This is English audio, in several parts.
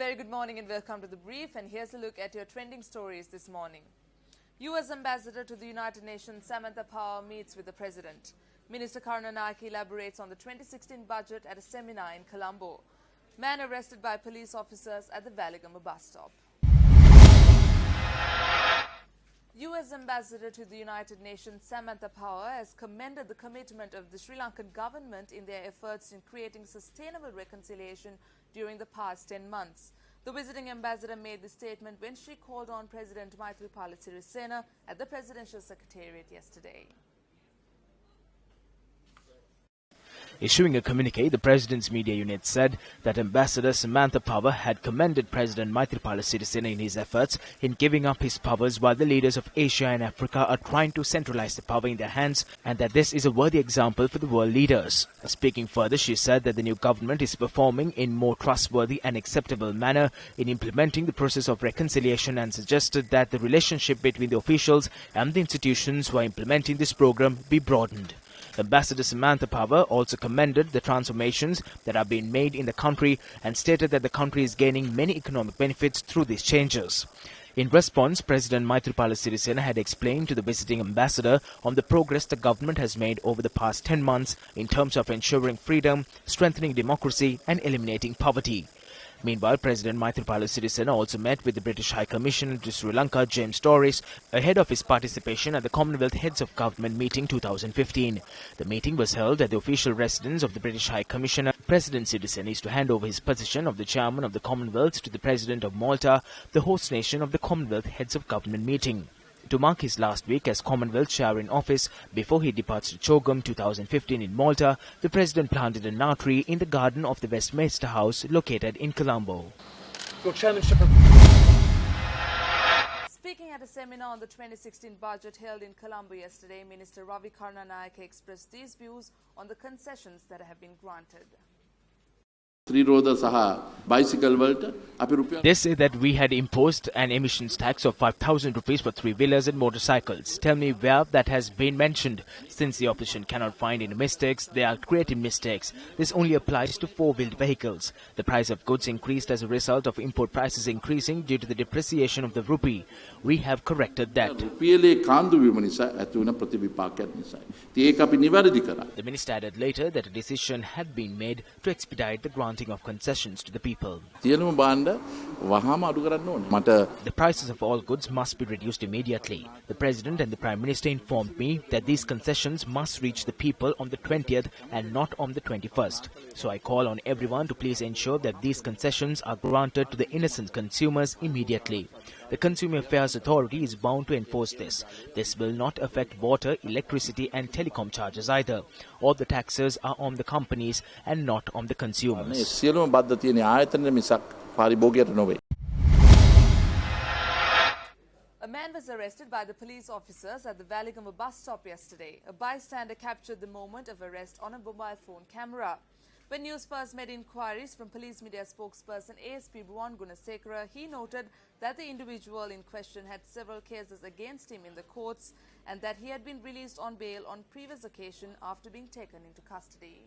very good morning and welcome to The Brief, and here's a look at your trending stories this morning. US Ambassador to the United Nations Samantha Power meets with the President. Minister Karunanayake elaborates on the 2016 budget at a seminar in Colombo. Man arrested by police officers at the Valigama bus stop. US Ambassador to the United Nations Samantha Power has commended the commitment of the Sri Lankan government in their efforts in creating sustainable reconciliation during the past 10 months. The visiting ambassador made the statement when she called on President Maithripala Sirisena at the Presidential Secretariat yesterday. Issuing a communique, the President's media unit said that Ambassador Samantha Power had commended President Maithripala Sirisena in his efforts in giving up his powers while the leaders of Asia and Africa are trying to centralize the power in their hands, and that this is a worthy example for the world leaders. Speaking further, she said that the new government is performing in more trustworthy and acceptable manner in implementing the process of reconciliation, and suggested that the relationship between the officials and the institutions who are implementing this program be broadened. Ambassador Samantha Power also commended the transformations that are being made in the country and stated that the country is gaining many economic benefits through these changes. In response, President Maithripala Sirisena had explained to the visiting ambassador on the progress the government has made over the past 10 months in terms of ensuring freedom, strengthening democracy and eliminating poverty. Meanwhile, President Maithripala Sirisena also met with the British High Commissioner to Sri Lanka, James Torres, ahead of his participation at the Commonwealth Heads of Government meeting 2015. The meeting was held at the official residence of the British High Commissioner. President Sirisena is to hand over his position of the Chairman of the Commonwealth to the President of Malta, the host nation of the Commonwealth Heads of Government meeting. To mark his last week as Commonwealth Chair in office before he departs to Chogum 2015 in Malta, the President planted a nar tree in the garden of the Westminster House located in Colombo. Speaking at a seminar on the 2016 budget held in Colombo yesterday, Minister Ravi Karunanayake expressed these views on the concessions that have been granted. They say that we had imposed an emissions tax of 5,000 rupees for three-wheelers and motorcycles. Tell me where that has been mentioned. Since the opposition cannot find any mistakes, they are creating mistakes. This only applies to four-wheeled vehicles. The price of goods increased as a result of import prices increasing due to the depreciation of the rupee. We have corrected that. The minister added later that a decision had been made to expedite the granting of concessions to the people. The prices of all goods must be reduced immediately. The President and the Prime Minister informed me that these concessions must reach the people on the 20th and not on the 21st. So I call on everyone to please ensure that these concessions are granted to the innocent consumers immediately. The Consumer Affairs Authority is bound to enforce this. This will not affect water, electricity and telecom charges either. All the taxes are on the companies and not on the consumers. A man was arrested by the police officers at the Valigama bus stop yesterday. A bystander captured the moment of arrest on a mobile phone camera. When Newsfirst made inquiries from police media spokesperson ASP Bhuwan Gunasekara, he noted that the individual in question had several cases against him in the courts and that he had been released on bail on previous occasion after being taken into custody.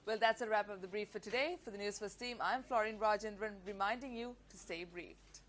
Well, that's a wrap of the brief for today. For the News1st team, I'm Florine Rajendran reminding you to stay briefed.